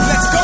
Let's go.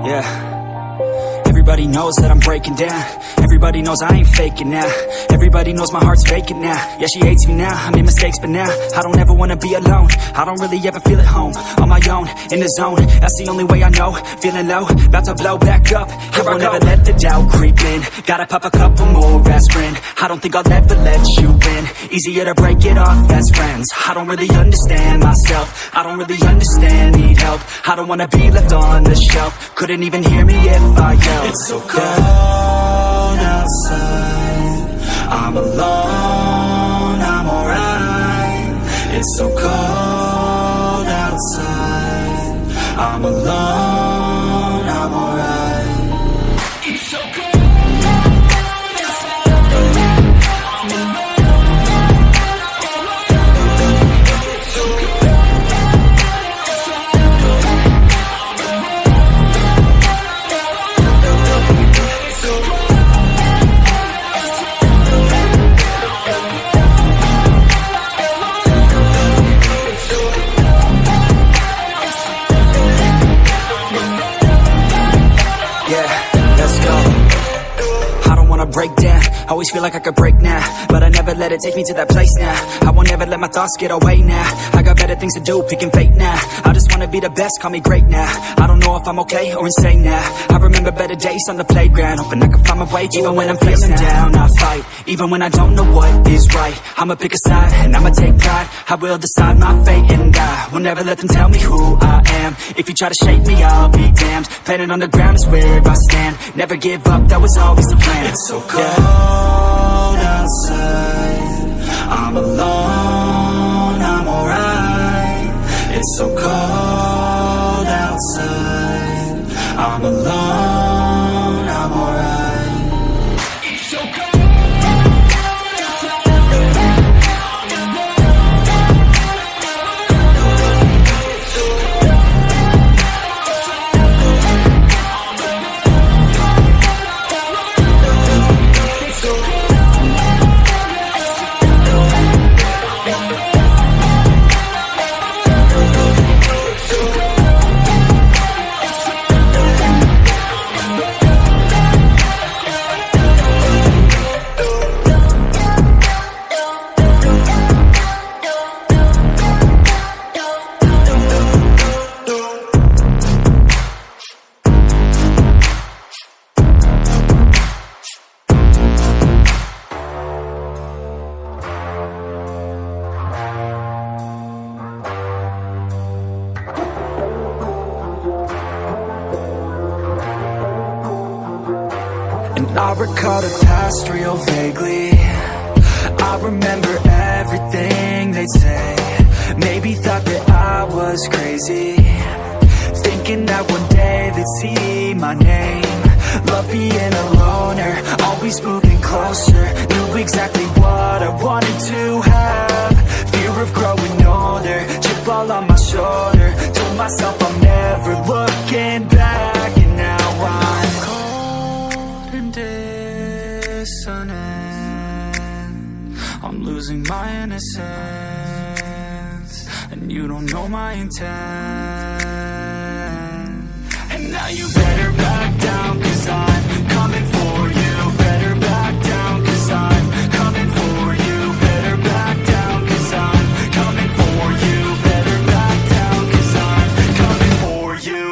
Yeah, everybody knows that I'm breaking down. Everybody knows I ain't faking now. Everybody knows my heart's vacant now. Yeah, she hates me now, I made mistakes but now I don't ever wanna be alone. I don't really ever feel at home. On my own, in the zone, that's the only way I know. Feeling low, about to blow back up. Here I won't ever let the doubt creep in. Gotta pop a couple more aspirin. I don't think I'll ever let you in. Easier to break it off as friends. I don't really understand myself. I don't really understand, need help. I don't wanna be left on the shelf. Couldn't even hear me if I yelled. It's so cold outside, I'm alone, I'm alright. It's so cold outside, I'm alone, I'm alright. It's so cold. Break down, always feel like I could break now, but I never let it take me to that place now. I won't ever let my thoughts get away now. I got better things to do, picking fate now. I just wanna be the best, call me great now. I don't know if I'm okay or insane now. I remember better days on the playground, hoping I can find my way. Even when I'm feeling down, I fight. Even when I don't know what is right, I'ma pick a side and I'ma take pride. I will decide my fate and I will never let them tell me who I am. If you try to shake me, I'll be damned. Planet on the ground is where I stand. Never give up, that was always the plan. It's so cold outside, I'm alone, I'm alright. It's so cold outside, I'm alone, I'm alright. It's so cold. recall the past real vaguely. I remember everything they'd say. Maybe thought that I was crazy, thinking that one day they'd see my name. Love being a loner, always moving closer. Knew exactly what I wanted to have. Fear of growing older, chip all on my shoulder. Told myself I'm never looking back. And now I'm cold and dissonant. I'm losing my innocence, and you don't know my intent. And now you better back down, 'cause I'm coming for you. Better back down, 'cause I'm coming for you. Better back down, 'cause I'm coming for you. Better back down, 'cause I'm coming for you.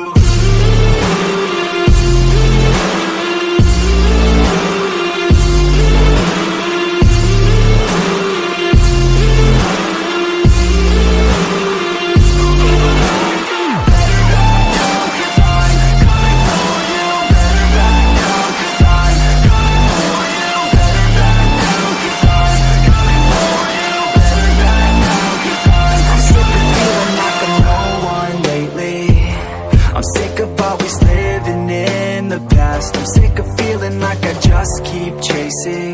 I'm sick of feeling like I just keep chasing,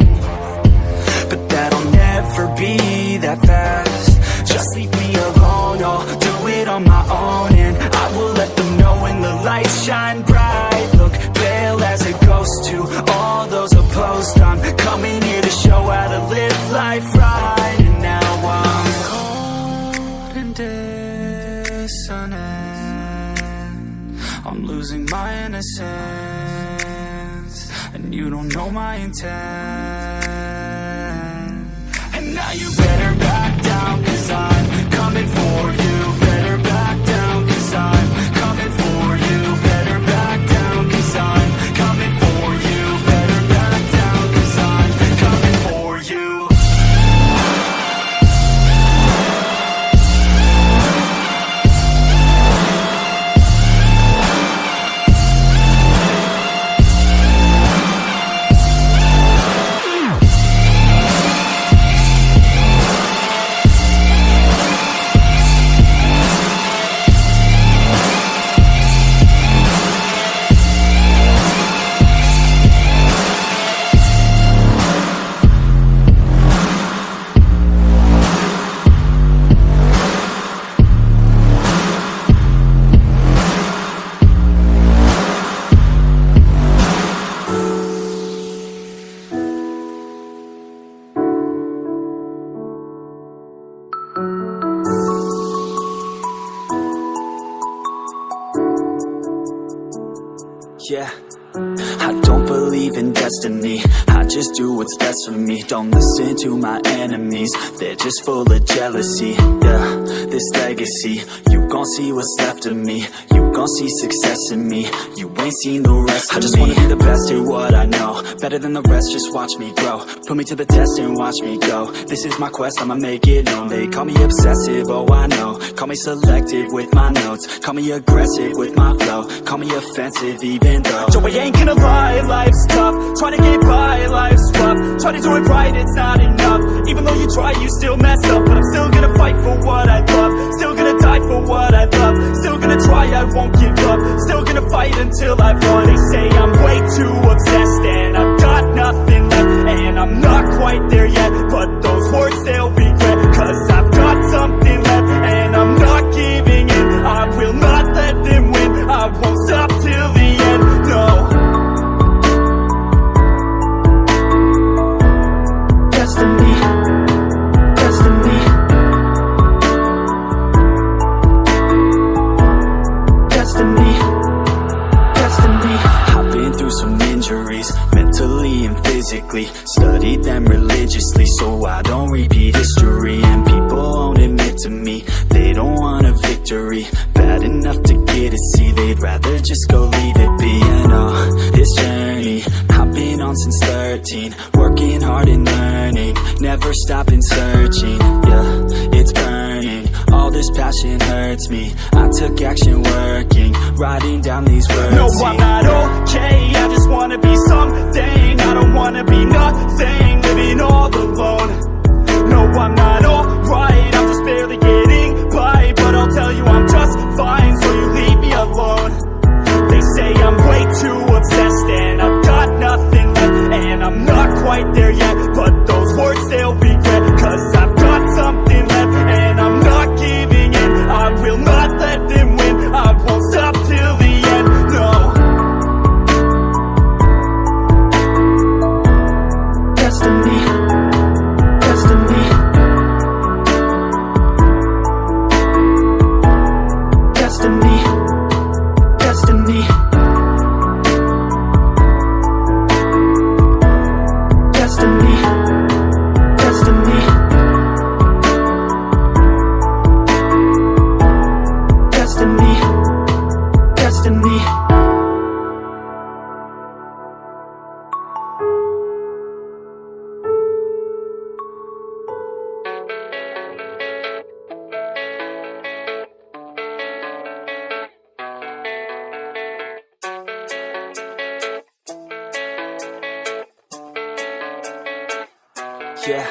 but that'll never be that fast. Just leave me alone, I'll do it on my own. And I will let them know when the lights shine bright. Look pale as a ghost to all those opposed. I'm coming here to show how to live life right. And now I'm cold and dissonant. I'm losing my innocence, and you don't know my intent. And now you better back down, 'cause I'm coming for you. Better back down, 'cause I'm coming for you. Better back down, 'cause I'm coming for you. Better back down, 'cause I'm coming for you. Yeah, I don't believe in destiny, I just do what's best for me. Don't listen to my enemies, they're just full of jealousy. Yeah, this legacy, you gon' see what's left of me. You gon' see success in me, you ain't seen the rest of me. I just wanna be the best at what I know, better than the rest, just watch me grow. Put me to the test and watch me go. This is my quest, I'ma make it known. They call me obsessive, oh I know. Call me selective with my notes, call me aggressive with my flow. Call me offensive even though Joey ain't gonna lie, life's tough. Try to get by, life's rough. Try to do it right, it's not enough. Even though you try, you still mess up. But I'm still gonna fight for what I love. Still gonna die for what I love. Still gonna try, I won't give up. Still gonna fight until I've won. They say I'm way too obsessed and I've got nothing left. And I'm not quite there yet, but those words they'll regret. 'Cause I've got something left and I'm not giving in. I will not let them win, I won't stop till the end, no. Destiny, destiny, destiny, destiny. I've been through some injuries, mentally and physically. Studied them religiously so I don't repeat history. And people won't admit to me they don't want a victory. Bad enough to get a C, they'd rather just go leave it be. And this journey I've been on since 13, working hard and learning, never stopping searching. Yeah, it's burning, all all this passion hurts me. I took action working, writing down these words. No, I'm not okay, I just wanna be something. I don't wanna be nothing, living all alone. No, I'm not alright, I'm just barely getting by. But I'll tell you I'm just fine, so you leave me alone. They say I'm way too obsessed and I've got nothing left, and I'm not quite there yet, but those words they'll regret. Cause I've got something left and I'm not giving in. I will not let them win, I won't stop till the end, no. Destiny, destiny, destiny, destiny, destiny, destiny, destiny, destiny. Yeah,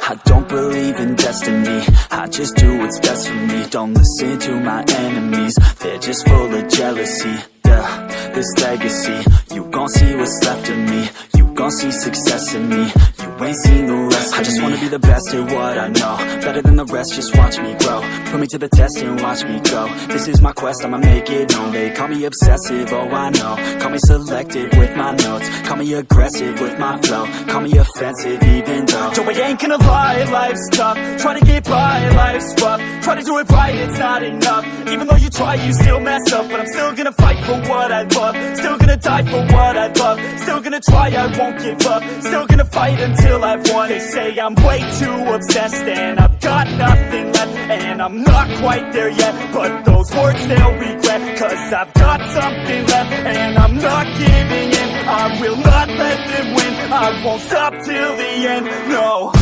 I don't believe in destiny, I just do what's best for me. Don't listen to my enemies, they're just full of jealousy. Yeah, this legacy, you gon' see what's left of me. You gon' see success in me, you ain't seen the rest of me. I just wanna be the best at what I know, better than the rest, just watch me grow. Put me to the test and watch me go. This is my quest, I'ma make it known. They call me obsessive, oh I know. Call me selective with my notes, call me aggressive with my flow, call me offensive even though Joe, I ain't gonna lie, life's tough. Try to get by, life's rough. Try to do it right, it's not enough. Even though you try, you still mess up. But I'm still gonna fight for what I love, still gonna die for what I love, still gonna try, I won't give up, still gonna fight until I've won. They say I'm way too obsessed and I've got nothing left, and I'm not quite there yet, but those words they'll regret. Cause I've got something left and I'm not giving in. I will not let them win, I won't stop till the end, no.